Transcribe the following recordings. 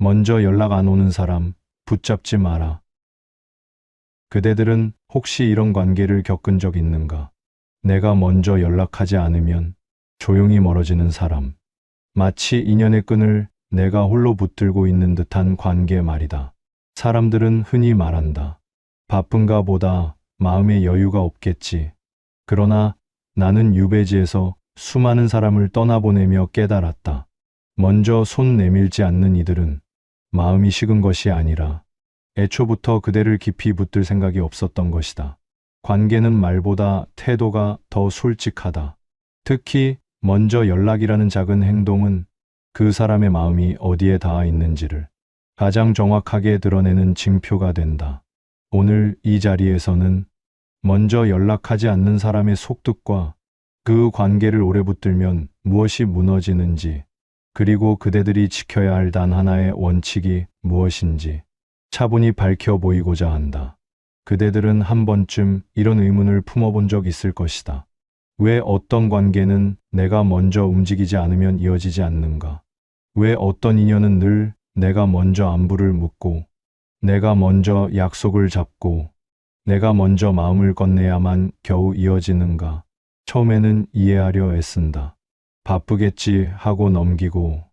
먼저 연락 안 오는 사람 붙잡지 마라. 그대들은 혹시 이런 관계를 겪은 적 있는가? 내가 먼저 연락하지 않으면 조용히 멀어지는 사람. 마치 인연의 끈을 내가 홀로 붙들고 있는 듯한 관계 말이다. 사람들은 흔히 말한다. 바쁜가 보다, 마음의 여유가 없겠지. 그러나 나는 유배지에서 수많은 사람을 떠나보내며 깨달았다. 먼저 손 내밀지 않는 이들은 마음이 식은 것이 아니라 애초부터 그대를 깊이 붙들 생각이 없었던 것이다. 관계는 말보다 태도가 더 솔직하다. 특히 먼저 연락이라는 작은 행동은 그 사람의 마음이 어디에 닿아 있는지를 가장 정확하게 드러내는 징표가 된다. 오늘 이 자리에서는 먼저 연락하지 않는 사람의 속뜻과 그 관계를 오래 붙들면 무엇이 무너지는지, 그리고 그대들이 지켜야 할 단 하나의 원칙이 무엇인지 차분히 밝혀 보이고자 한다. 그대들은 한 번쯤 이런 의문을 품어본 적 있을 것이다. 왜 어떤 관계는 내가 먼저 움직이지 않으면 이어지지 않는가? 왜 어떤 인연은 늘 내가 먼저 안부를 묻고, 내가 먼저 약속을 잡고, 내가 먼저 마음을 건네야만 겨우 이어지는가? 처음에는 이해하려 애쓴다. 바쁘겠지 하고 넘기고,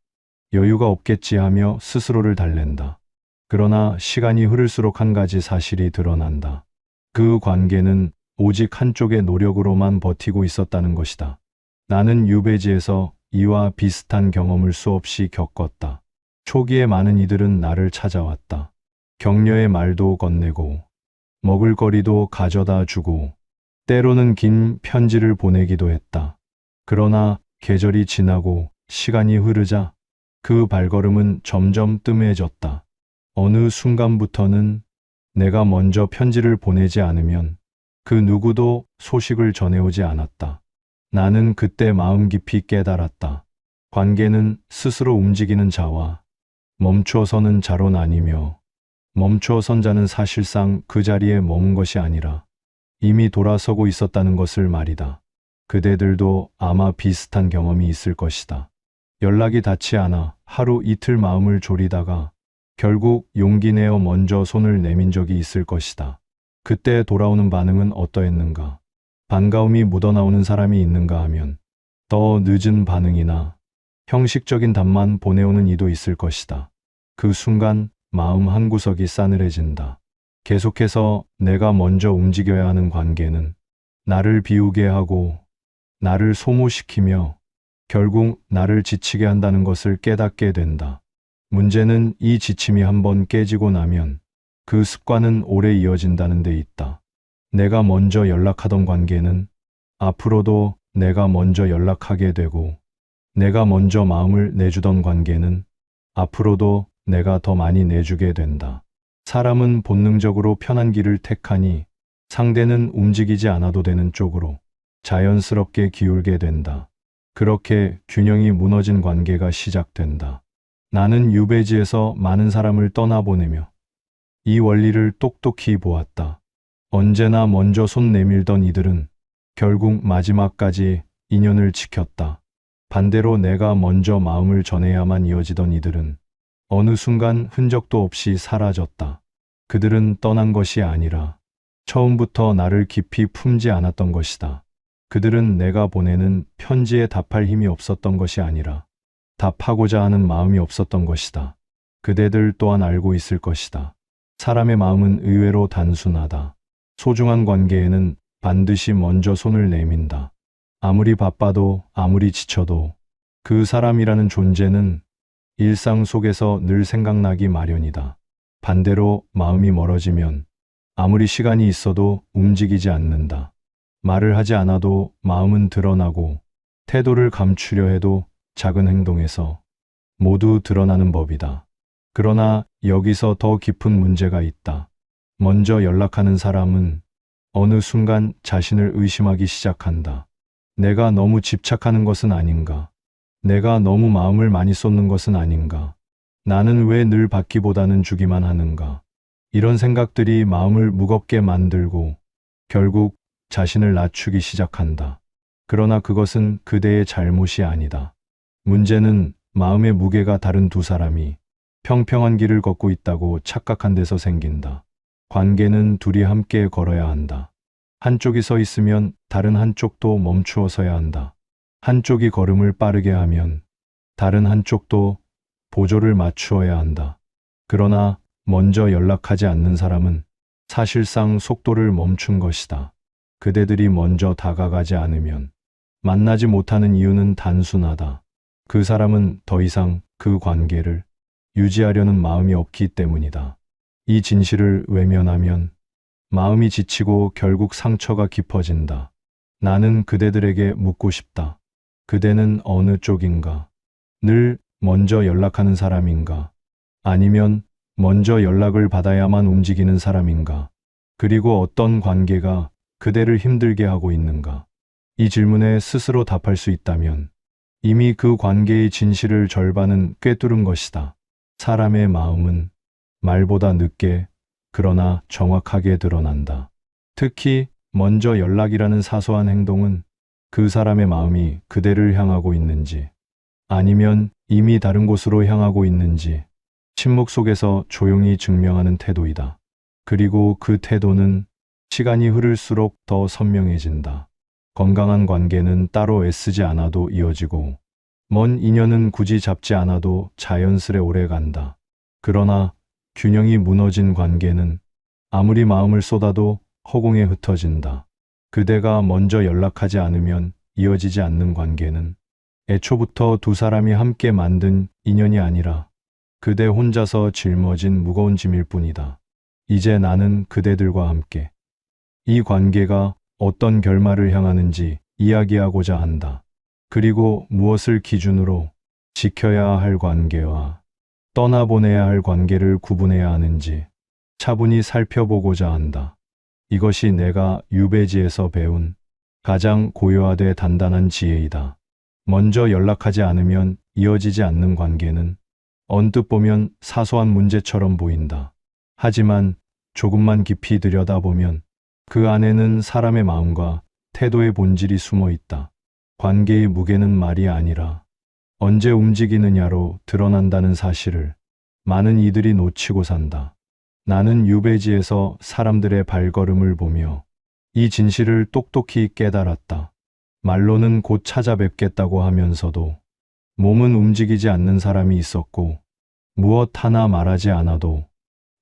여유가 없겠지 하며 스스로를 달랜다. 그러나 시간이 흐를수록 한 가지 사실이 드러난다. 그 관계는 오직 한쪽의 노력으로만 버티고 있었다는 것이다. 나는 유배지에서 이와 비슷한 경험을 수없이 겪었다. 초기에 많은 이들은 나를 찾아왔다. 격려의 말도 건네고, 먹을거리도 가져다 주고, 때로는 긴 편지를 보내기도 했다. 그러나 계절이 지나고 시간이 흐르자 그 발걸음은 점점 뜸해졌다. 어느 순간부터는 내가 먼저 편지를 보내지 않으면 그 누구도 소식을 전해오지 않았다. 나는 그때 마음 깊이 깨달았다. 관계는 스스로 움직이는 자와 멈춰서는 자로 나뉘며, 멈춰선 자는 사실상 그 자리에 머문 것이 아니라 이미 돌아서고 있었다는 것을 말이다. 그대들도 아마 비슷한 경험이 있을 것이다. 연락이 닿지 않아 하루 이틀 마음을 졸이다가 결국 용기 내어 먼저 손을 내민 적이 있을 것이다. 그때 돌아오는 반응은 어떠했는가? 반가움이 묻어나오는 사람이 있는가 하면 더 늦은 반응이나 형식적인 답만 보내오는 이도 있을 것이다. 그 순간 마음 한구석이 싸늘해진다. 계속해서 내가 먼저 움직여야 하는 관계는 나를 비우게 하고, 나를 소모시키며 결국 나를 지치게 한다는 것을 깨닫게 된다. 문제는 이 지침이 한번 깨지고 나면 그 습관은 오래 이어진다는 데 있다. 내가 먼저 연락하던 관계는 앞으로도 내가 먼저 연락하게 되고, 내가 먼저 마음을 내주던 관계는 앞으로도 내가 더 많이 내주게 된다. 사람은 본능적으로 편한 길을 택하니 상대는 움직이지 않아도 되는 쪽으로 자연스럽게 기울게 된다. 그렇게 균형이 무너진 관계가 시작된다. 나는 유배지에서 많은 사람을 떠나보내며 이 원리를 똑똑히 보았다. 언제나 먼저 손 내밀던 이들은 결국 마지막까지 인연을 지켰다. 반대로 내가 먼저 마음을 전해야만 이어지던 이들은 어느 순간 흔적도 없이 사라졌다. 그들은 떠난 것이 아니라 처음부터 나를 깊이 품지 않았던 것이다. 그들은 내가 보내는 편지에 답할 힘이 없었던 것이 아니라 답하고자 하는 마음이 없었던 것이다. 그대들 또한 알고 있을 것이다. 사람의 마음은 의외로 단순하다. 소중한 관계에는 반드시 먼저 손을 내민다. 아무리 바빠도 아무리 지쳐도 그 사람이라는 존재는 일상 속에서 늘 생각나기 마련이다. 반대로 마음이 멀어지면 아무리 시간이 있어도 움직이지 않는다. 말을 하지 않아도 마음은 드러나고, 태도를 감추려 해도 작은 행동에서 모두 드러나는 법이다. 그러나 여기서 더 깊은 문제가 있다. 먼저 연락하는 사람은 어느 순간 자신을 의심하기 시작한다. 내가 너무 집착하는 것은 아닌가? 내가 너무 마음을 많이 쏟는 것은 아닌가? 나는 왜 늘 받기보다는 주기만 하는가? 이런 생각들이 마음을 무겁게 만들고 결국 자신을 낮추기 시작한다. 그러나 그것은 그대의 잘못이 아니다. 문제는 마음의 무게가 다른 두 사람이 평평한 길을 걷고 있다고 착각한 데서 생긴다. 관계는 둘이 함께 걸어야 한다. 한쪽이 서 있으면 다른 한쪽도 멈추어 서야 한다. 한쪽이 걸음을 빠르게 하면 다른 한쪽도 보조를 맞추어야 한다. 그러나 먼저 연락하지 않는 사람은 사실상 속도를 멈춘 것이다. 그대들이 먼저 다가가지 않으면 만나지 못하는 이유는 단순하다. 그 사람은 더 이상 그 관계를 유지하려는 마음이 없기 때문이다. 이 진실을 외면하면 마음이 지치고 결국 상처가 깊어진다. 나는 그대들에게 묻고 싶다. 그대는 어느 쪽인가? 늘 먼저 연락하는 사람인가? 아니면 먼저 연락을 받아야만 움직이는 사람인가? 그리고 어떤 관계가 그대를 힘들게 하고 있는가? 이 질문에 스스로 답할 수 있다면 이미 그 관계의 진실을 절반은 꿰뚫은 것이다. 사람의 마음은 말보다 늦게 그러나 정확하게 드러난다. 특히 먼저 연락이라는 사소한 행동은 그 사람의 마음이 그대를 향하고 있는지 아니면 이미 다른 곳으로 향하고 있는지 침묵 속에서 조용히 증명하는 태도이다. 그리고 그 태도는 시간이 흐를수록 더 선명해진다. 건강한 관계는 따로 애쓰지 않아도 이어지고 먼 인연은 굳이 잡지 않아도 자연스레 오래 간다. 그러나 균형이 무너진 관계는 아무리 마음을 쏟아도 허공에 흩어진다. 그대가 먼저 연락하지 않으면 이어지지 않는 관계는 애초부터 두 사람이 함께 만든 인연이 아니라 그대 혼자서 짊어진 무거운 짐일 뿐이다. 이제 나는 그대들과 함께 이 관계가 어떤 결말을 향하는지 이야기하고자 한다. 그리고 무엇을 기준으로 지켜야 할 관계와 떠나보내야 할 관계를 구분해야 하는지 차분히 살펴보고자 한다. 이것이 내가 유배지에서 배운 가장 고요하되 단단한 지혜이다. 먼저 연락하지 않으면 이어지지 않는 관계는 언뜻 보면 사소한 문제처럼 보인다. 하지만 조금만 깊이 들여다보면 그 안에는 사람의 마음과 태도의 본질이 숨어 있다. 관계의 무게는 말이 아니라 언제 움직이느냐로 드러난다는 사실을 많은 이들이 놓치고 산다. 나는 유배지에서 사람들의 발걸음을 보며 이 진실을 똑똑히 깨달았다. 말로는 곧 찾아뵙겠다고 하면서도 몸은 움직이지 않는 사람이 있었고 무엇 하나 말하지 않아도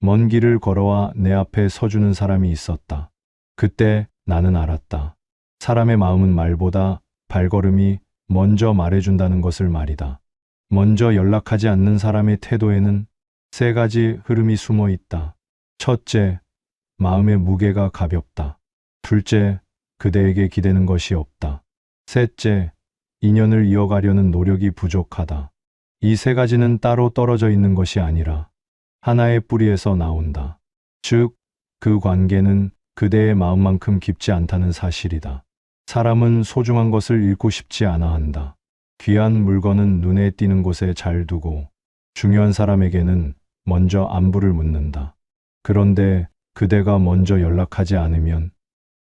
먼 길을 걸어와 내 앞에 서주는 사람이 있었다. 그때 나는 알았다. 사람의 마음은 말보다 발걸음이 먼저 말해준다는 것을 말이다. 먼저 연락하지 않는 사람의 태도에는 세 가지 흐름이 숨어 있다. 첫째, 마음의 무게가 가볍다. 둘째, 그대에게 기대는 것이 없다. 셋째, 인연을 이어가려는 노력이 부족하다. 이 세 가지는 따로 떨어져 있는 것이 아니라 하나의 뿌리에서 나온다. 즉, 그 관계는 그대의 마음만큼 깊지 않다는 사실이다. 사람은 소중한 것을 잃고 싶지 않아 한다. 귀한 물건은 눈에 띄는 곳에 잘 두고 중요한 사람에게는 먼저 안부를 묻는다. 그런데 그대가 먼저 연락하지 않으면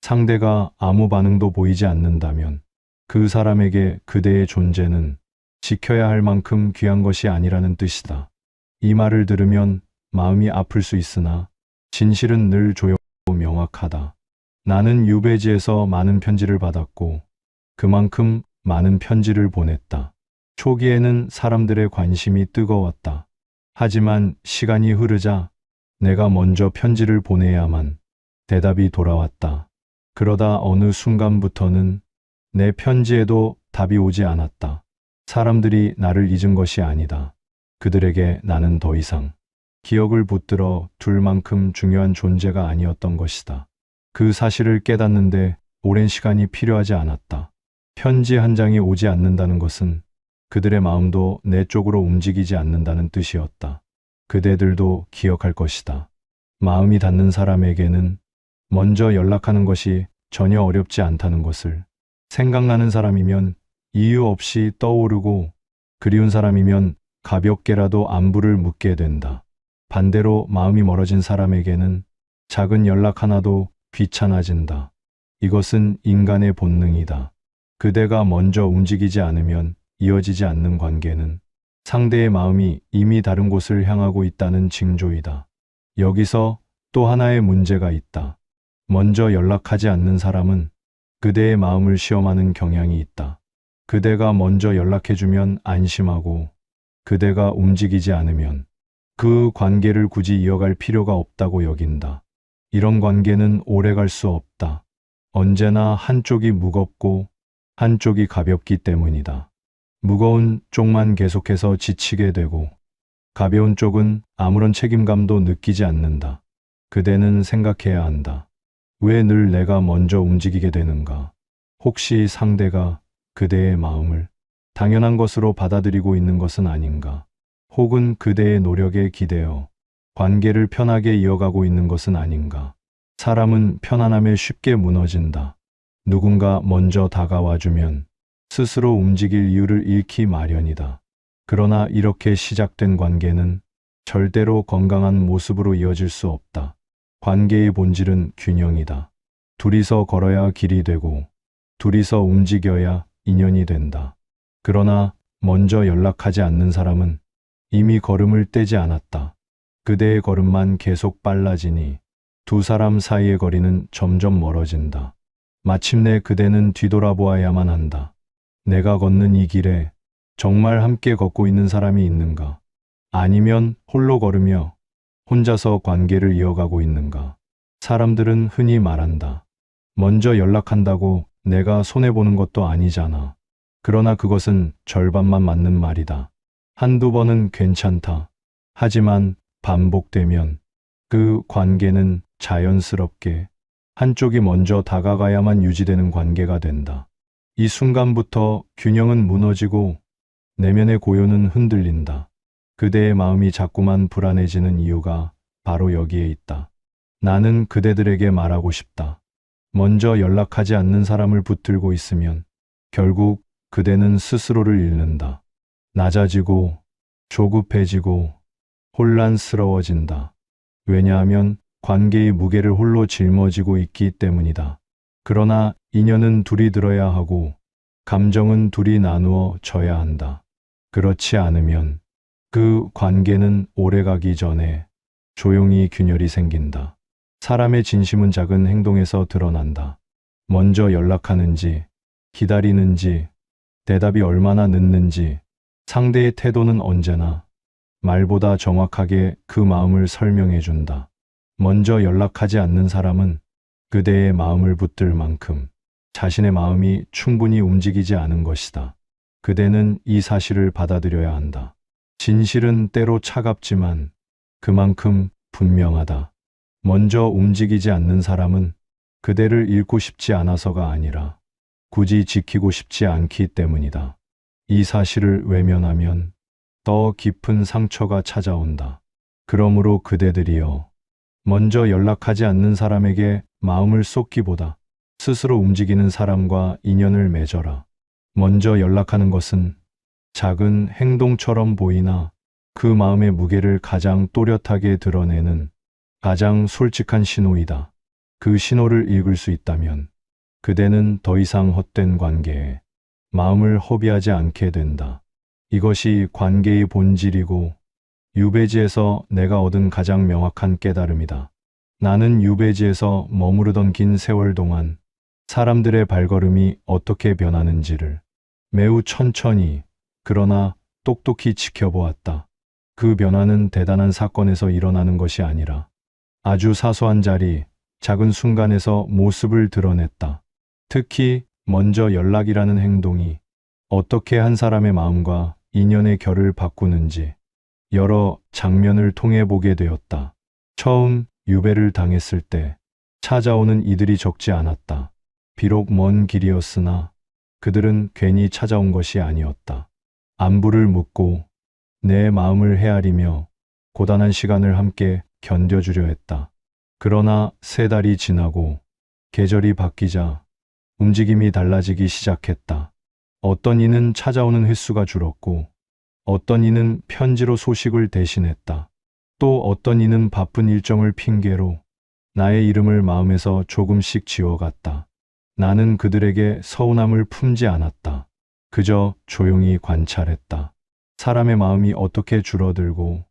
상대가 아무 반응도 보이지 않는다면 그 사람에게 그대의 존재는 지켜야 할 만큼 귀한 것이 아니라는 뜻이다. 이 말을 들으면 마음이 아플 수 있으나 진실은 늘 조용하고 명확하다. 나는 유배지에서 많은 편지를 받았고 그만큼 많은 편지를 보냈다. 초기에는 사람들의 관심이 뜨거웠다. 하지만 시간이 흐르자 내가 먼저 편지를 보내야만 대답이 돌아왔다. 그러다 어느 순간부터는 내 편지에도 답이 오지 않았다. 사람들이 나를 잊은 것이 아니다. 그들에게 나는 더 이상 기억을 붙들어 둘 만큼 중요한 존재가 아니었던 것이다. 그 사실을 깨닫는데 오랜 시간이 필요하지 않았다. 편지 한 장이 오지 않는다는 것은 그들의 마음도 내 쪽으로 움직이지 않는다는 뜻이었다. 그대들도 기억할 것이다. 마음이 닿는 사람에게는 먼저 연락하는 것이 전혀 어렵지 않다는 것을. 생각나는 사람이면 이유 없이 떠오르고 그리운 사람이면 가볍게라도 안부를 묻게 된다. 반대로 마음이 멀어진 사람에게는 작은 연락 하나도 귀찮아진다. 이것은 인간의 본능이다. 그대가 먼저 움직이지 않으면 이어지지 않는 관계는 상대의 마음이 이미 다른 곳을 향하고 있다는 징조이다. 여기서 또 하나의 문제가 있다. 먼저 연락하지 않는 사람은 그대의 마음을 시험하는 경향이 있다. 그대가 먼저 연락해주면 안심하고 그대가 움직이지 않으면 그 관계를 굳이 이어갈 필요가 없다고 여긴다. 이런 관계는 오래 갈 수 없다. 언제나 한쪽이 무겁고 한쪽이 가볍기 때문이다. 무거운 쪽만 계속해서 지치게 되고 가벼운 쪽은 아무런 책임감도 느끼지 않는다. 그대는 생각해야 한다. 왜 늘 내가 먼저 움직이게 되는가? 혹시 상대가 그대의 마음을 당연한 것으로 받아들이고 있는 것은 아닌가? 혹은 그대의 노력에 기대어 관계를 편하게 이어가고 있는 것은 아닌가? 사람은 편안함에 쉽게 무너진다. 누군가 먼저 다가와주면 스스로 움직일 이유를 잃기 마련이다. 그러나 이렇게 시작된 관계는 절대로 건강한 모습으로 이어질 수 없다. 관계의 본질은 균형이다. 둘이서 걸어야 길이 되고 둘이서 움직여야 인연이 된다. 그러나 먼저 연락하지 않는 사람은 이미 걸음을 떼지 않았다. 그대의 걸음만 계속 빨라지니 두 사람 사이의 거리는 점점 멀어진다. 마침내 그대는 뒤돌아보아야만 한다. 내가 걷는 이 길에 정말 함께 걷고 있는 사람이 있는가? 아니면 홀로 걸으며 혼자서 관계를 이어가고 있는가? 사람들은 흔히 말한다. 먼저 연락한다고 내가 손해보는 것도 아니잖아. 그러나 그것은 절반만 맞는 말이다. 한두 번은 괜찮다. 하지만 반복되면 그 관계는 자연스럽게 한쪽이 먼저 다가가야만 유지되는 관계가 된다. 이 순간부터 균형은 무너지고 내면의 고요는 흔들린다. 그대의 마음이 자꾸만 불안해지는 이유가 바로 여기에 있다. 나는 그대들에게 말하고 싶다. 먼저 연락하지 않는 사람을 붙들고 있으면 결국 그대는 스스로를 잃는다. 낮아지고 조급해지고 혼란스러워진다. 왜냐하면 관계의 무게를 홀로 짊어지고 있기 때문이다. 그러나 인연은 둘이 들어야 하고 감정은 둘이 나누어 져야 한다. 그렇지 않으면 그 관계는 오래가기 전에 조용히 균열이 생긴다. 사람의 진심은 작은 행동에서 드러난다. 먼저 연락하는지, 기다리는지, 대답이 얼마나 늦는지, 상대의 태도는 언제나 말보다 정확하게 그 마음을 설명해 준다. 먼저 연락하지 않는 사람은 그대의 마음을 붙들 만큼 자신의 마음이 충분히 움직이지 않은 것이다. 그대는 이 사실을 받아들여야 한다. 진실은 때로 차갑지만 그만큼 분명하다. 먼저 움직이지 않는 사람은 그대를 잃고 싶지 않아서가 아니라 굳이 지키고 싶지 않기 때문이다. 이 사실을 외면하면 더 깊은 상처가 찾아온다. 그러므로 그대들이여, 먼저 연락하지 않는 사람에게 마음을 쏟기보다 스스로 움직이는 사람과 인연을 맺어라. 먼저 연락하는 것은 작은 행동처럼 보이나 그 마음의 무게를 가장 또렷하게 드러내는 가장 솔직한 신호이다. 그 신호를 읽을 수 있다면 그대는 더 이상 헛된 관계에 마음을 허비하지 않게 된다. 이것이 관계의 본질이고 유배지에서 내가 얻은 가장 명확한 깨달음이다. 나는 유배지에서 머무르던 긴 세월 동안 사람들의 발걸음이 어떻게 변하는지를 매우 천천히 그러나 똑똑히 지켜보았다. 그 변화는 대단한 사건에서 일어나는 것이 아니라 아주 사소한 자리, 작은 순간에서 모습을 드러냈다. 특히 먼저 연락이라는 행동이 어떻게 한 사람의 마음과 인연의 결을 바꾸는지 여러 장면을 통해 보게 되었다. 처음 유배를 당했을 때 찾아오는 이들이 적지 않았다. 비록 먼 길이었으나 그들은 괜히 찾아온 것이 아니었다. 안부를 묻고 내 마음을 헤아리며 고단한 시간을 함께 견뎌주려 했다. 그러나 3달이 지나고 계절이 바뀌자 움직임이 달라지기 시작했다. 어떤 이는 찾아오는 횟수가 줄었고 어떤 이는 편지로 소식을 대신했다. 또 어떤 이는 바쁜 일정을 핑계로 나의 이름을 마음에서 조금씩 지워갔다. 나는 그들에게 서운함을 품지 않았다. 그저 조용히 관찰했다. 사람의 마음이 어떻게 줄어들고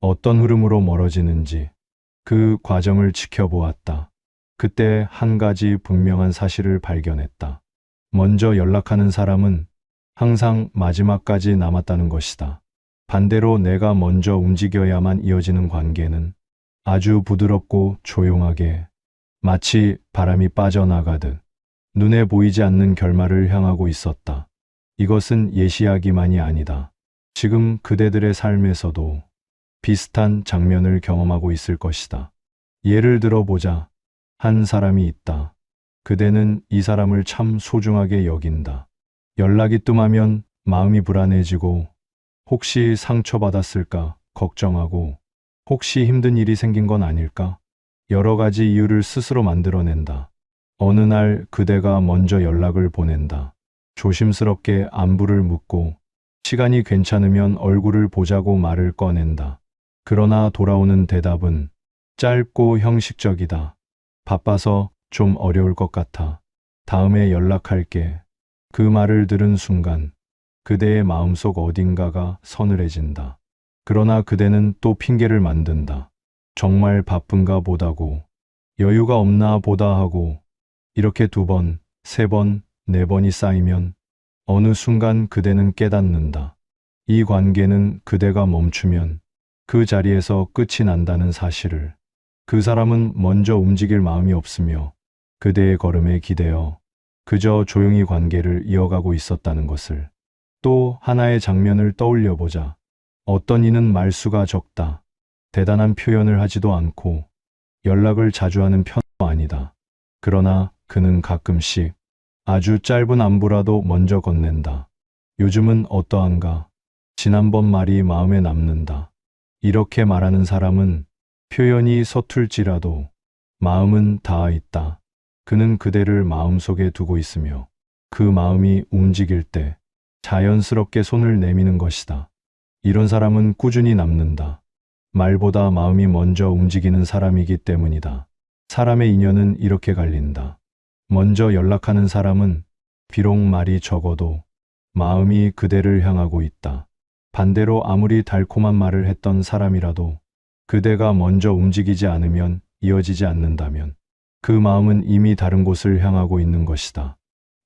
어떤 흐름으로 멀어지는지 그 과정을 지켜보았다. 그때 한 가지 분명한 사실을 발견했다. 먼저 연락하는 사람은 항상 마지막까지 남았다는 것이다. 반대로 내가 먼저 움직여야만 이어지는 관계는 아주 부드럽고 조용하게 마치 바람이 빠져나가듯 눈에 보이지 않는 결말을 향하고 있었다. 이것은 예시하기만이 아니다. 지금 그대들의 삶에서도 비슷한 장면을 경험하고 있을 것이다. 예를 들어보자. 한 사람이 있다. 그대는 이 사람을 참 소중하게 여긴다. 연락이 뜸하면 마음이 불안해지고 혹시 상처받았을까 걱정하고 혹시 힘든 일이 생긴 건 아닐까 여러 가지 이유를 스스로 만들어낸다. 어느 날 그대가 먼저 연락을 보낸다. 조심스럽게 안부를 묻고 시간이 괜찮으면 얼굴을 보자고 말을 꺼낸다. 그러나 돌아오는 대답은 짧고 형식적이다. 바빠서 좀 어려울 것 같아. 다음에 연락할게. 그 말을 들은 순간 그대의 마음속 어딘가가 서늘해진다. 그러나 그대는 또 핑계를 만든다. 정말 바쁜가 보다고, 여유가 없나 보다 하고, 이렇게 2번, 3번, 4번이 쌓이면 어느 순간 그대는 깨닫는다. 이 관계는 그대가 멈추면 그 자리에서 끝이 난다는 사실을. 그 사람은 먼저 움직일 마음이 없으며 그대의 걸음에 기대어 그저 조용히 관계를 이어가고 있었다는 것을. 또 하나의 장면을 떠올려 보자. 어떤 이는 말수가 적다. 대단한 표현을 하지도 않고 연락을 자주 하는 편도 아니다. 그러나 그는 가끔씩 아주 짧은 안부라도 먼저 건넨다. 요즘은 어떠한가? 지난번 말이 마음에 남는다. 이렇게 말하는 사람은 표현이 서툴지라도 마음은 닿아 있다. 그는 그대를 마음속에 두고 있으며 그 마음이 움직일 때 자연스럽게 손을 내미는 것이다. 이런 사람은 꾸준히 남는다. 말보다 마음이 먼저 움직이는 사람이기 때문이다. 사람의 인연은 이렇게 갈린다. 먼저 연락하는 사람은 비록 말이 적어도 마음이 그대를 향하고 있다. 반대로 아무리 달콤한 말을 했던 사람이라도 그대가 먼저 움직이지 않으면 이어지지 않는다면 그 마음은 이미 다른 곳을 향하고 있는 것이다.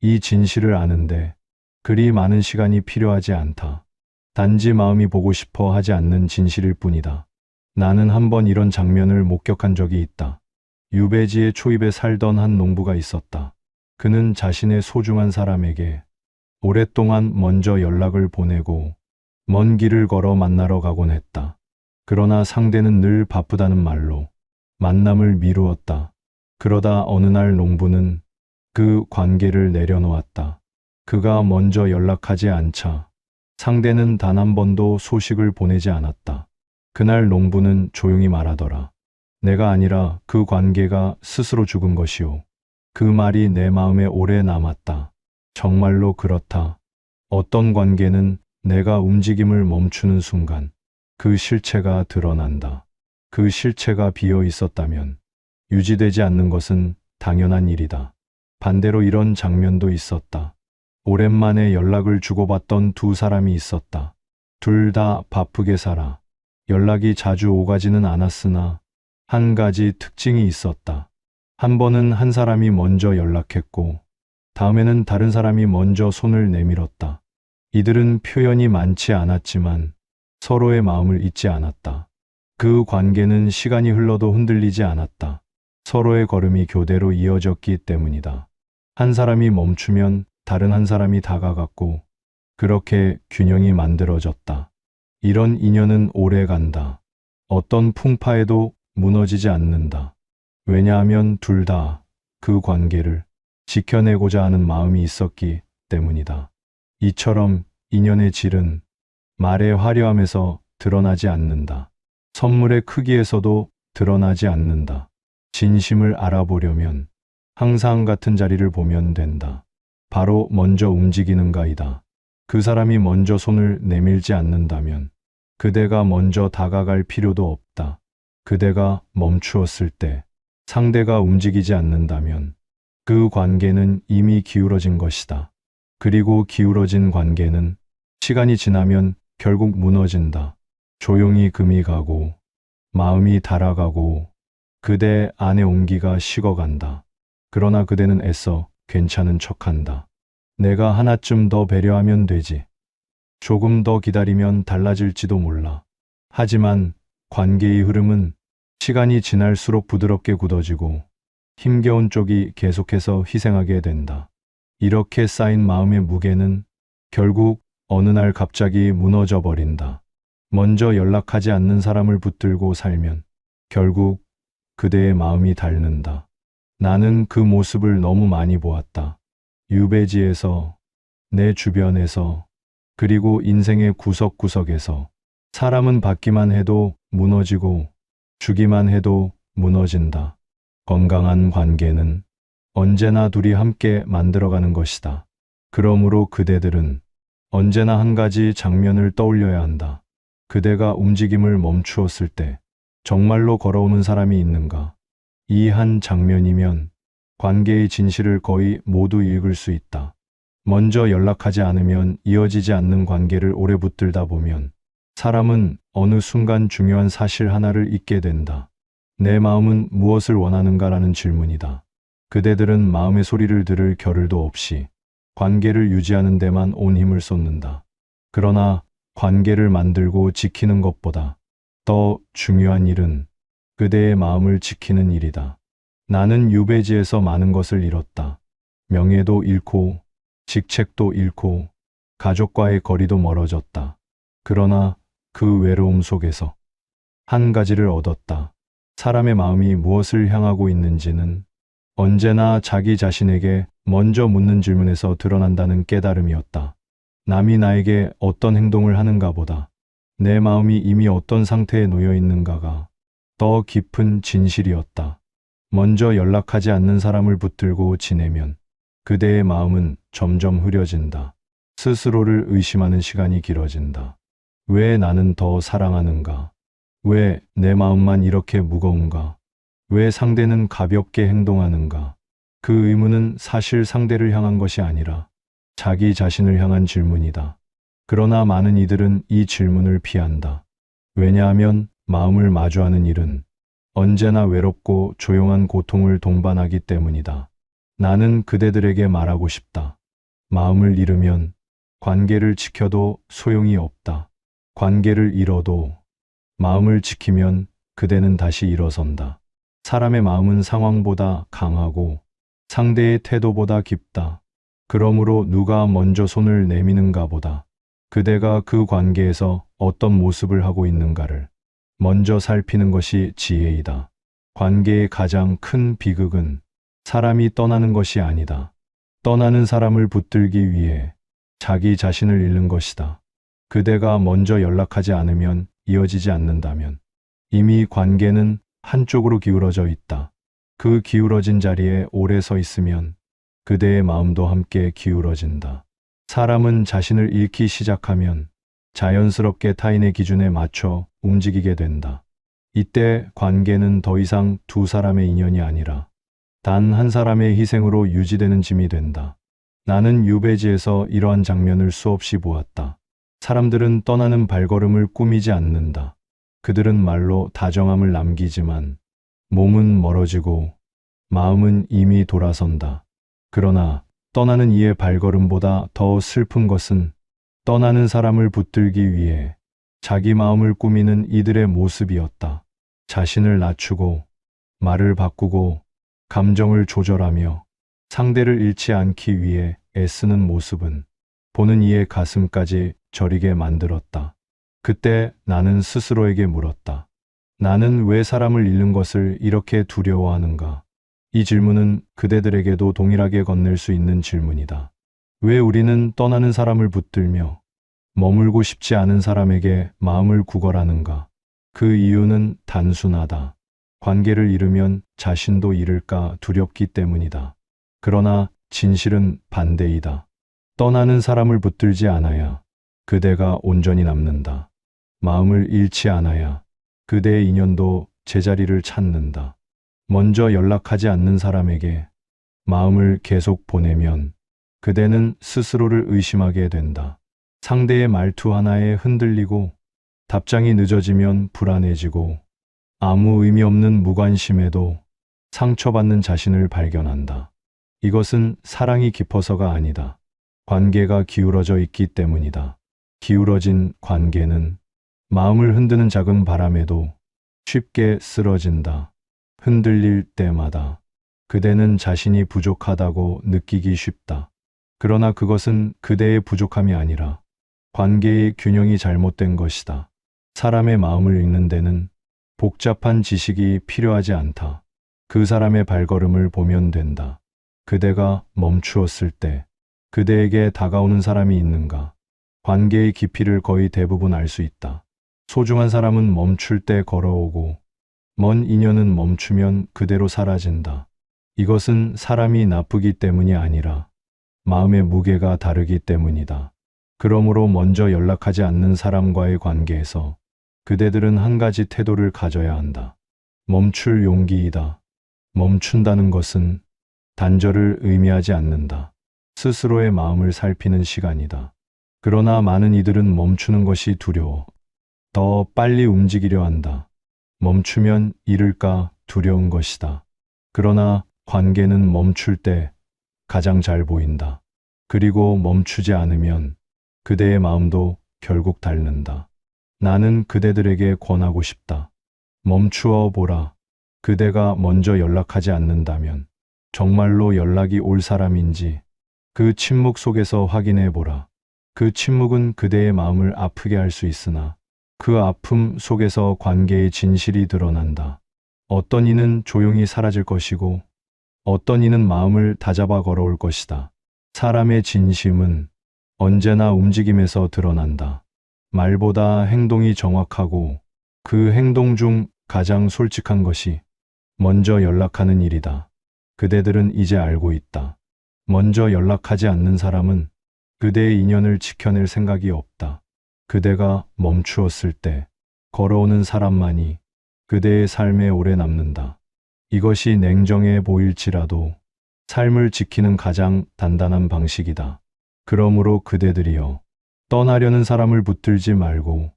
이 진실을 아는데 그리 많은 시간이 필요하지 않다. 단지 마음이 보고 싶어 하지 않는 진실일 뿐이다. 나는 한번 이런 장면을 목격한 적이 있다. 유배지의 초입에 살던 한 농부가 있었다. 그는 자신의 소중한 사람에게 오랫동안 먼저 연락을 보내고 먼 길을 걸어 만나러 가곤 했다. 그러나 상대는 늘 바쁘다는 말로 만남을 미루었다. 그러다 어느 날 농부는 그 관계를 내려놓았다. 그가 먼저 연락하지 않자 상대는 단 한 번도 소식을 보내지 않았다. 그날 농부는 조용히 말하더라. 내가 아니라 그 관계가 스스로 죽은 것이오. 그 말이 내 마음에 오래 남았다. 정말로 그렇다. 어떤 관계는 내가 움직임을 멈추는 순간 그 실체가 드러난다. 그 실체가 비어 있었다면 유지되지 않는 것은 당연한 일이다. 반대로 이런 장면도 있었다. 오랜만에 연락을 주고받던 2 사람이 있었다. 둘 다 바쁘게 살아. 연락이 자주 오가지는 않았으나 한 가지 특징이 있었다. 한 번은 한 사람이 먼저 연락했고 다음에는 다른 사람이 먼저 손을 내밀었다. 이들은 표현이 많지 않았지만 서로의 마음을 잊지 않았다. 그 관계는 시간이 흘러도 흔들리지 않았다. 서로의 걸음이 교대로 이어졌기 때문이다. 한 사람이 멈추면 다른 한 사람이 다가갔고 그렇게 균형이 만들어졌다. 이런 인연은 오래 간다. 어떤 풍파에도 무너지지 않는다. 왜냐하면 둘 다 그 관계를 지켜내고자 하는 마음이 있었기 때문이다. 이처럼 인연의 질은 말의 화려함에서 드러나지 않는다. 선물의 크기에서도 드러나지 않는다. 진심을 알아보려면 항상 같은 자리를 보면 된다. 바로 먼저 움직이는가이다. 그 사람이 먼저 손을 내밀지 않는다면 그대가 먼저 다가갈 필요도 없다. 그대가 멈추었을 때 상대가 움직이지 않는다면 그 관계는 이미 기울어진 것이다. 그리고 기울어진 관계는 시간이 지나면 결국 무너진다. 조용히 금이 가고 마음이 닳아가고 그대 안의 온기가 식어간다. 그러나 그대는 애써 괜찮은 척한다. 내가 하나쯤 더 배려하면 되지. 조금 더 기다리면 달라질지도 몰라. 하지만 관계의 흐름은 시간이 지날수록 부드럽게 굳어지고 힘겨운 쪽이 계속해서 희생하게 된다. 이렇게 쌓인 마음의 무게는 결국 어느 날 갑자기 무너져 버린다. 먼저 연락하지 않는 사람을 붙들고 살면 결국 그대의 마음이 닳는다. 나는 그 모습을 너무 많이 보았다. 유배지에서, 내 주변에서, 그리고 인생의 구석구석에서. 사람은 받기만 해도 무너지고 주기만 해도 무너진다. 건강한 관계는 언제나 둘이 함께 만들어가는 것이다. 그러므로 그대들은 언제나 한 가지 장면을 떠올려야 한다. 그대가 움직임을 멈추었을 때 정말로 걸어오는 사람이 있는가? 이 한 장면이면 관계의 진실을 거의 모두 읽을 수 있다. 먼저 연락하지 않으면 이어지지 않는 관계를 오래 붙들다 보면 사람은 어느 순간 중요한 사실 하나를 잊게 된다. 내 마음은 무엇을 원하는가라는 질문이다. 그대들은 마음의 소리를 들을 겨를도 없이 관계를 유지하는 데만 온 힘을 쏟는다. 그러나 관계를 만들고 지키는 것보다 더 중요한 일은 그대의 마음을 지키는 일이다. 나는 유배지에서 많은 것을 잃었다. 명예도 잃고 직책도 잃고 가족과의 거리도 멀어졌다. 그러나 그 외로움 속에서 한 가지를 얻었다. 사람의 마음이 무엇을 향하고 있는지는 언제나 자기 자신에게 먼저 묻는 질문에서 드러난다는 깨달음이었다. 남이 나에게 어떤 행동을 하는가 보다 내 마음이 이미 어떤 상태에 놓여 있는가가 더 깊은 진실이었다. 먼저 연락하지 않는 사람을 붙들고 지내면 그대의 마음은 점점 흐려진다. 스스로를 의심하는 시간이 길어진다. 왜 나는 더 사랑하는가? 왜 내 마음만 이렇게 무거운가? 왜 상대는 가볍게 행동하는가? 그 의문은 사실 상대를 향한 것이 아니라 자기 자신을 향한 질문이다. 그러나 많은 이들은 이 질문을 피한다. 왜냐하면 마음을 마주하는 일은 언제나 외롭고 조용한 고통을 동반하기 때문이다. 나는 그대들에게 말하고 싶다. 마음을 잃으면 관계를 지켜도 소용이 없다. 관계를 잃어도 마음을 지키면 그대는 다시 일어선다. 사람의 마음은 상황보다 강하고 상대의 태도보다 깊다. 그러므로 누가 먼저 손을 내미는가 보다 그대가 그 관계에서 어떤 모습을 하고 있는가를 먼저 살피는 것이 지혜이다. 관계의 가장 큰 비극은 사람이 떠나는 것이 아니다. 떠나는 사람을 붙들기 위해 자기 자신을 잃는 것이다. 그대가 먼저 연락하지 않으면 이어지지 않는다면 이미 관계는 한쪽으로 기울어져 있다. 그 기울어진 자리에 오래 서 있으면 그대의 마음도 함께 기울어진다. 사람은 자신을 잃기 시작하면 자연스럽게 타인의 기준에 맞춰 움직이게 된다. 이때 관계는 더 이상 두 사람의 인연이 아니라 단 한 사람의 희생으로 유지되는 짐이 된다. 나는 유배지에서 이러한 장면을 수없이 보았다. 사람들은 떠나는 발걸음을 꾸미지 않는다. 그들은 말로 다정함을 남기지만 몸은 멀어지고 마음은 이미 돌아선다. 그러나 떠나는 이의 발걸음보다 더 슬픈 것은 떠나는 사람을 붙들기 위해 자기 마음을 꾸미는 이들의 모습이었다. 자신을 낮추고 말을 바꾸고 감정을 조절하며 상대를 잃지 않기 위해 애쓰는 모습은 보는 이의 가슴까지 저리게 만들었다. 그때 나는 스스로에게 물었다. 나는 왜 사람을 잃는 것을 이렇게 두려워하는가? 이 질문은 그대들에게도 동일하게 건넬 수 있는 질문이다. 왜 우리는 떠나는 사람을 붙들며 머물고 싶지 않은 사람에게 마음을 구걸하는가? 그 이유는 단순하다. 관계를 잃으면 자신도 잃을까 두렵기 때문이다. 그러나 진실은 반대이다. 떠나는 사람을 붙들지 않아야 그대가 온전히 남는다. 마음을 잃지 않아야 그대의 인연도 제자리를 찾는다. 먼저 연락하지 않는 사람에게 마음을 계속 보내면 그대는 스스로를 의심하게 된다. 상대의 말투 하나에 흔들리고 답장이 늦어지면 불안해지고 아무 의미 없는 무관심에도 상처받는 자신을 발견한다. 이것은 사랑이 깊어서가 아니다. 관계가 기울어져 있기 때문이다. 기울어진 관계는 마음을 흔드는 작은 바람에도 쉽게 쓰러진다. 흔들릴 때마다 그대는 자신이 부족하다고 느끼기 쉽다. 그러나 그것은 그대의 부족함이 아니라 관계의 균형이 잘못된 것이다. 사람의 마음을 읽는 데는 복잡한 지식이 필요하지 않다. 그 사람의 발걸음을 보면 된다. 그대가 멈추었을 때 그대에게 다가오는 사람이 있는가? 관계의 깊이를 거의 대부분 알 수 있다. 소중한 사람은 멈출 때 걸어오고 먼 인연은 멈추면 그대로 사라진다. 이것은 사람이 나쁘기 때문이 아니라 마음의 무게가 다르기 때문이다. 그러므로 먼저 연락하지 않는 사람과의 관계에서 그대들은 한 가지 태도를 가져야 한다. 멈출 용기이다. 멈춘다는 것은 단절을 의미하지 않는다. 스스로의 마음을 살피는 시간이다. 그러나 많은 이들은 멈추는 것이 두려워. 더 빨리 움직이려 한다. 멈추면 잃을까 두려운 것이다. 그러나 관계는 멈출 때 가장 잘 보인다. 그리고 멈추지 않으면 그대의 마음도 결국 닳는다. 나는 그대들에게 권하고 싶다. 멈추어 보라. 그대가 먼저 연락하지 않는다면 정말로 연락이 올 사람인지 그 침묵 속에서 확인해 보라. 그 침묵은 그대의 마음을 아프게 할 수 있으나 그 아픔 속에서 관계의 진실이 드러난다. 어떤 이는 조용히 사라질 것이고 어떤 이는 마음을 다잡아 걸어올 것이다. 사람의 진심은 언제나 움직임에서 드러난다. 말보다 행동이 정확하고 그 행동 중 가장 솔직한 것이 먼저 연락하는 일이다. 그대들은 이제 알고 있다. 먼저 연락하지 않는 사람은 그대의 인연을 지켜낼 생각이 없다. 그대가 멈추었을 때 걸어오는 사람만이 그대의 삶에 오래 남는다. 이것이 냉정해 보일지라도 삶을 지키는 가장 단단한 방식이다. 그러므로 그대들이여, 떠나려는 사람을 붙들지 말고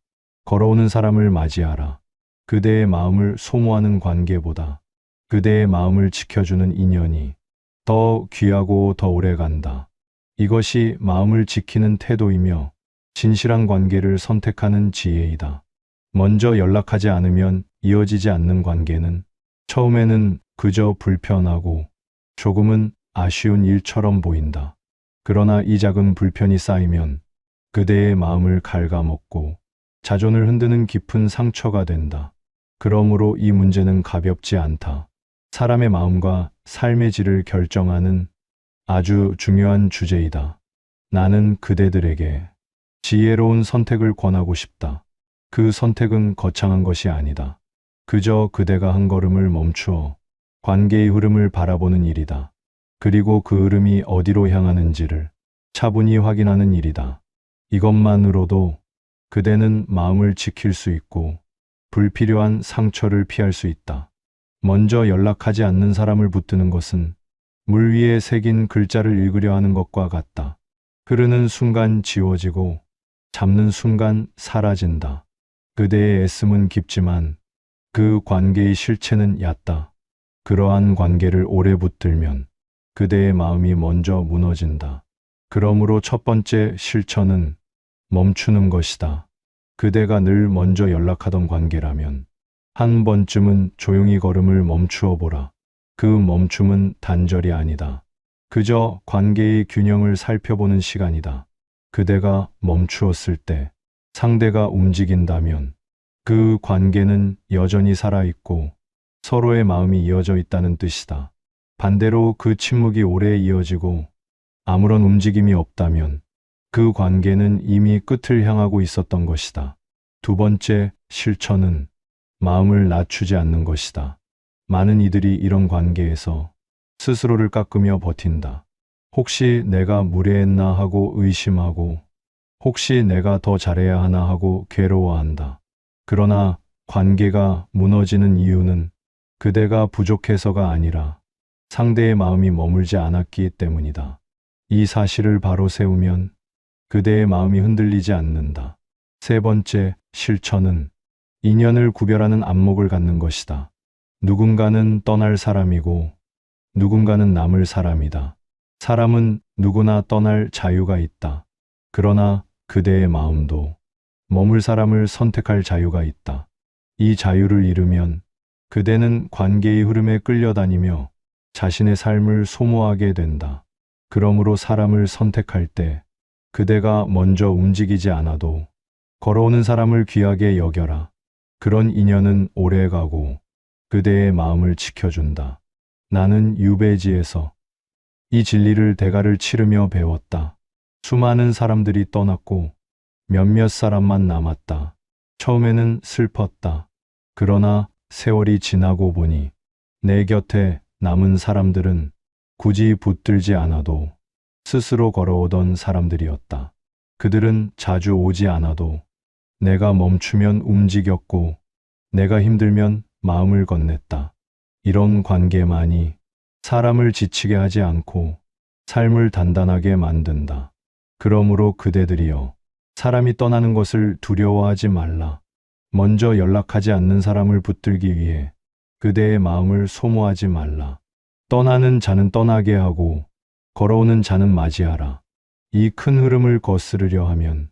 걸어오는 사람을 맞이하라. 그대의 마음을 소모하는 관계보다 그대의 마음을 지켜주는 인연이 더 귀하고 더 오래 간다. 이것이 마음을 지키는 태도이며 진실한 관계를 선택하는 지혜이다. 먼저 연락하지 않으면 이어지지 않는 관계는 처음에는 그저 불편하고 조금은 아쉬운 일처럼 보인다. 그러나 이 작은 불편이 쌓이면 그대의 마음을 갉아먹고 자존을 흔드는 깊은 상처가 된다. 그러므로 이 문제는 가볍지 않다. 사람의 마음과 삶의 질을 결정하는 아주 중요한 주제이다. 나는 그대들에게 지혜로운 선택을 권하고 싶다. 그 선택은 거창한 것이 아니다. 그저 그대가 한 걸음을 멈추어 관계의 흐름을 바라보는 일이다. 그리고 그 흐름이 어디로 향하는지를 차분히 확인하는 일이다. 이것만으로도 그대는 마음을 지킬 수 있고 불필요한 상처를 피할 수 있다. 먼저 연락하지 않는 사람을 붙드는 것은 물 위에 새긴 글자를 읽으려 하는 것과 같다. 흐르는 순간 지워지고 잡는 순간 사라진다. 그대의 애씀은 깊지만 그 관계의 실체는 얕다. 그러한 관계를 오래 붙들면 그대의 마음이 먼저 무너진다. 그러므로 첫 번째 실천은 멈추는 것이다. 그대가 늘 먼저 연락하던 관계라면 한 번쯤은 조용히 걸음을 멈추어 보라. 그 멈춤은 단절이 아니다. 그저 관계의 균형을 살펴보는 시간이다. 그대가 멈추었을 때 상대가 움직인다면 그 관계는 여전히 살아있고 서로의 마음이 이어져 있다는 뜻이다. 반대로 그 침묵이 오래 이어지고 아무런 움직임이 없다면 그 관계는 이미 끝을 향하고 있었던 것이다. 두 번째 실천은 마음을 낮추지 않는 것이다. 많은 이들이 이런 관계에서 스스로를 깎으며 버틴다. 혹시 내가 무례했나 하고 의심하고, 혹시 내가 더 잘해야 하나 하고 괴로워한다. 그러나 관계가 무너지는 이유는 그대가 부족해서가 아니라 상대의 마음이 머물지 않았기 때문이다. 이 사실을 바로 세우면 그대의 마음이 흔들리지 않는다. 세 번째, 실천은 인연을 구별하는 안목을 갖는 것이다. 누군가는 떠날 사람이고 누군가는 남을 사람이다. 사람은 누구나 떠날 자유가 있다. 그러나 그대의 마음도 머물 사람을 선택할 자유가 있다. 이 자유를 잃으면 그대는 관계의 흐름에 끌려다니며 자신의 삶을 소모하게 된다. 그러므로 사람을 선택할 때 그대가 먼저 움직이지 않아도 걸어오는 사람을 귀하게 여겨라. 그런 인연은 오래가고 그대의 마음을 지켜준다. 나는 유배지에서 이 진리를 대가를 치르며 배웠다. 수많은 사람들이 떠났고 몇몇 사람만 남았다. 처음에는 슬펐다. 그러나 세월이 지나고 보니 내 곁에 남은 사람들은 굳이 붙들지 않아도 스스로 걸어오던 사람들이었다. 그들은 자주 오지 않아도 내가 멈추면 움직였고 내가 힘들면 마음을 건넸다. 이런 관계만이 사람을 지치게 하지 않고 삶을 단단하게 만든다. 그러므로 그대들이여, 사람이 떠나는 것을 두려워하지 말라. 먼저 연락하지 않는 사람을 붙들기 위해 그대의 마음을 소모하지 말라. 떠나는 자는 떠나게 하고 걸어오는 자는 맞이하라. 이 큰 흐름을 거스르려 하면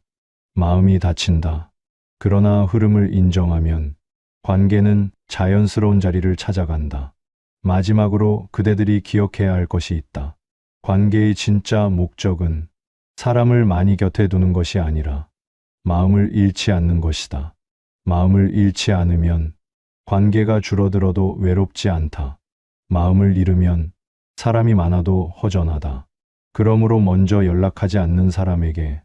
마음이 다친다. 그러나 흐름을 인정하면 관계는 자연스러운 자리를 찾아간다. 마지막으로 그대들이 기억해야 할 것이 있다. 관계의 진짜 목적은 사람을 많이 곁에 두는 것이 아니라 마음을 잃지 않는 것이다. 마음을 잃지 않으면 관계가 줄어들어도 외롭지 않다. 마음을 잃으면 사람이 많아도 허전하다. 그러므로 먼저 연락하지 않는 사람에게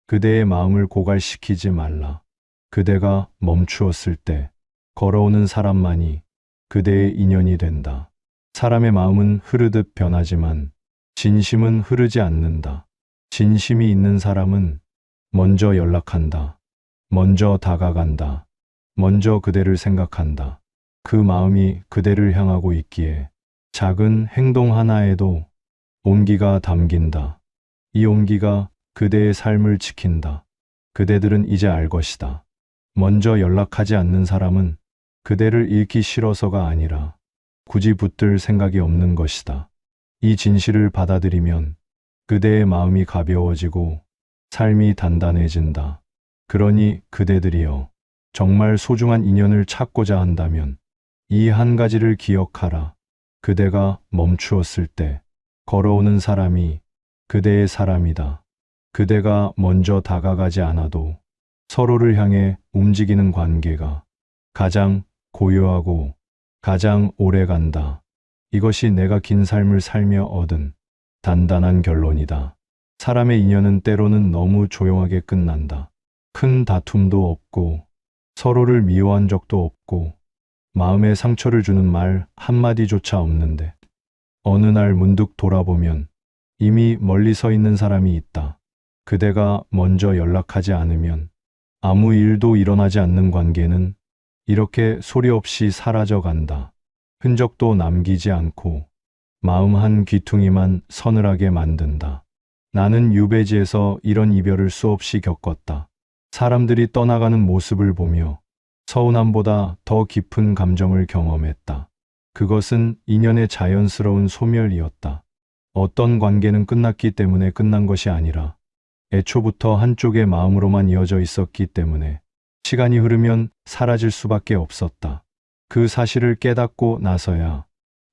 그대의 마음을 고갈시키지 말라. 그대가 멈추었을 때 걸어오는 사람만이 그대의 인연이 된다. 사람의 마음은 흐르듯 변하지만 진심은 흐르지 않는다. 진심이 있는 사람은 먼저 연락한다. 먼저 다가간다. 먼저 그대를 생각한다. 그 마음이 그대를 향하고 있기에 작은 행동 하나에도 온기가 담긴다. 이 온기가 그대의 삶을 지킨다. 그대들은 이제 알 것이다. 먼저 연락하지 않는 사람은 그대를 잃기 싫어서가 아니라 굳이 붙들 생각이 없는 것이다. 이 진실을 받아들이면 그대의 마음이 가벼워지고 삶이 단단해진다. 그러니 그대들이여, 정말 소중한 인연을 찾고자 한다면 이 한 가지를 기억하라. 그대가 멈추었을 때 걸어오는 사람이 그대의 사람이다. 그대가 먼저 다가가지 않아도 서로를 향해 움직이는 관계가 가장 고요하고 가장 오래 간다. 이것이 내가 긴 삶을 살며 얻은 단단한 결론이다. 사람의 인연은 때로는 너무 조용하게 끝난다. 큰 다툼도 없고 서로를 미워한 적도 없고 마음에 상처를 주는 말 한마디조차 없는데 어느 날 문득 돌아보면 이미 멀리 서 있는 사람이 있다. 그대가 먼저 연락하지 않으면 아무 일도 일어나지 않는 관계는 이렇게 소리 없이 사라져 간다. 흔적도 남기지 않고 마음 한 귀퉁이만 서늘하게 만든다. 나는 유배지에서 이런 이별을 수없이 겪었다. 사람들이 떠나가는 모습을 보며 서운함보다 더 깊은 감정을 경험했다. 그것은 인연의 자연스러운 소멸이었다. 어떤 관계는 끝났기 때문에 끝난 것이 아니라 애초부터 한쪽의 마음으로만 이어져 있었기 때문에 시간이 흐르면 사라질 수밖에 없었다. 그 사실을 깨닫고 나서야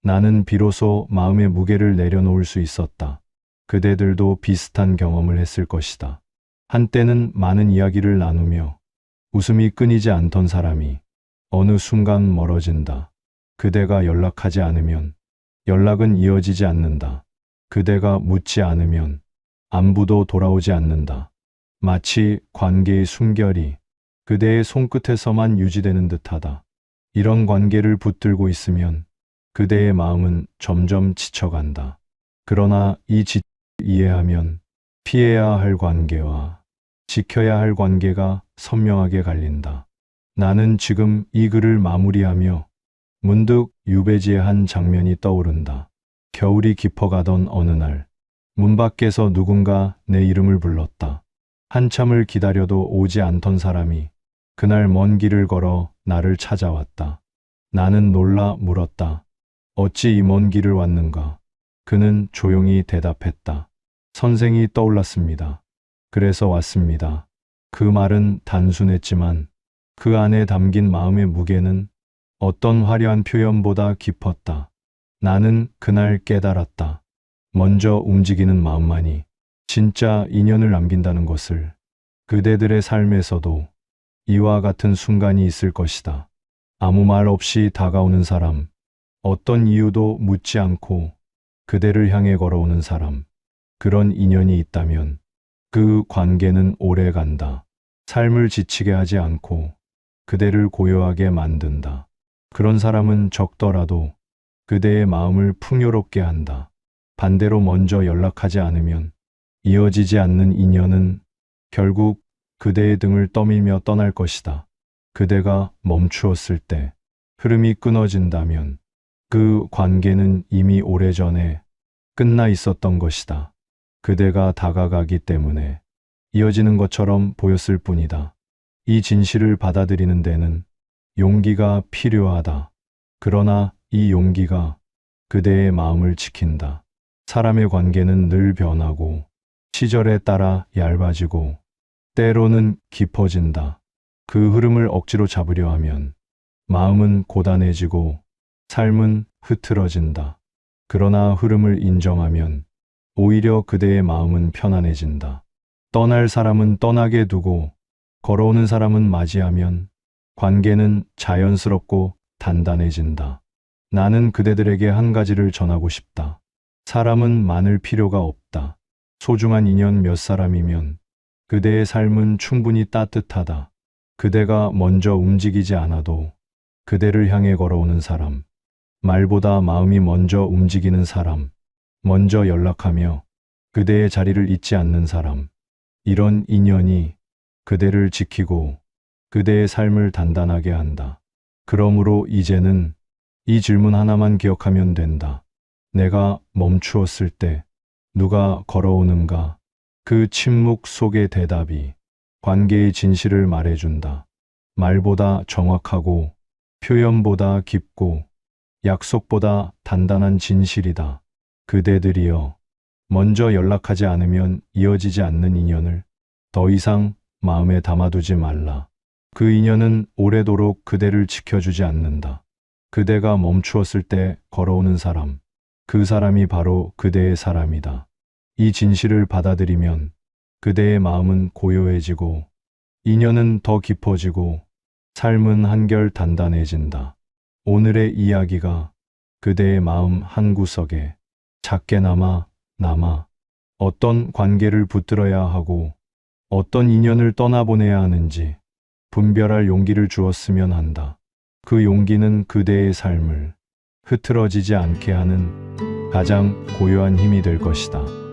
나는 비로소 마음의 무게를 내려놓을 수 있었다. 그대들도 비슷한 경험을 했을 것이다. 한때는 많은 이야기를 나누며 웃음이 끊이지 않던 사람이 어느 순간 멀어진다. 그대가 연락하지 않으면 연락은 이어지지 않는다. 그대가 묻지 않으면 안부도 돌아오지 않는다. 마치 관계의 순결이 그대의 손끝에서만 유지되는 듯하다. 이런 관계를 붙들고 있으면 그대의 마음은 점점 지쳐간다. 그러나 이 지침을 이해하면 피해야 할 관계와 지켜야 할 관계가 선명하게 갈린다. 나는 지금 이 글을 마무리하며 문득 유배지의 한 장면이 떠오른다. 겨울이 깊어가던 어느 날, 문 밖에서 누군가 내 이름을 불렀다. 한참을 기다려도 오지 않던 사람이 그날 먼 길을 걸어 나를 찾아왔다. 나는 놀라 물었다. 어찌 이 먼 길을 왔는가? 그는 조용히 대답했다. 선생이 떠올랐습니다. 그래서 왔습니다. 그 말은 단순했지만 그 안에 담긴 마음의 무게는 어떤 화려한 표현보다 깊었다. 나는 그날 깨달았다. 먼저 움직이는 마음만이 진짜 인연을 남긴다는 것을. 그대들의 삶에서도 이와 같은 순간이 있을 것이다. 아무 말 없이 다가오는 사람, 어떤 이유도 묻지 않고 그대를 향해 걸어오는 사람. 그런 인연이 있다면 그 관계는 오래 간다. 삶을 지치게 하지 않고 그대를 고요하게 만든다. 그런 사람은 적더라도 그대의 마음을 풍요롭게 한다. 반대로 먼저 연락하지 않으면 이어지지 않는 인연은 결국 그대의 등을 떠밀며 떠날 것이다. 그대가 멈추었을 때 흐름이 끊어진다면 그 관계는 이미 오래전에 끝나 있었던 것이다. 그대가 다가가기 때문에 이어지는 것처럼 보였을 뿐이다. 이 진실을 받아들이는 데는 용기가 필요하다. 그러나 이 용기가 그대의 마음을 지킨다. 사람의 관계는 늘 변하고 시절에 따라 얇아지고 때로는 깊어진다. 그 흐름을 억지로 잡으려 하면 마음은 고단해지고 삶은 흐트러진다. 그러나 흐름을 인정하면 오히려 그대의 마음은 편안해진다. 떠날 사람은 떠나게 두고 걸어오는 사람은 맞이하면 관계는 자연스럽고 단단해진다. 나는 그대들에게 한 가지를 전하고 싶다. 사람은 많을 필요가 없다. 소중한 인연 몇 사람이면 그대의 삶은 충분히 따뜻하다. 그대가 먼저 움직이지 않아도 그대를 향해 걸어오는 사람, 말보다 마음이 먼저 움직이는 사람, 먼저 연락하며 그대의 자리를 잊지 않는 사람, 이런 인연이 그대를 지키고 그대의 삶을 단단하게 한다. 그러므로 이제는 이 질문 하나만 기억하면 된다. 내가 멈추었을 때 누가 걸어오는가? 그 침묵 속의 대답이 관계의 진실을 말해준다. 말보다 정확하고 표현보다 깊고 약속보다 단단한 진실이다. 그대들이여, 먼저 연락하지 않으면 이어지지 않는 인연을 더 이상 마음에 담아두지 말라. 그 인연은 오래도록 그대를 지켜주지 않는다. 그대가 멈추었을 때 걸어오는 사람, 그 사람이 바로 그대의 사람이다. 이 진실을 받아들이면 그대의 마음은 고요해지고 인연은 더 깊어지고 삶은 한결 단단해진다. 오늘의 이야기가 그대의 마음 한구석에 작게나마 남아 어떤 관계를 붙들어야 하고 어떤 인연을 떠나보내야 하는지 분별할 용기를 주었으면 한다. 그 용기는 그대의 삶을 흐트러지지 않게 하는 가장 고요한 힘이 될 것이다.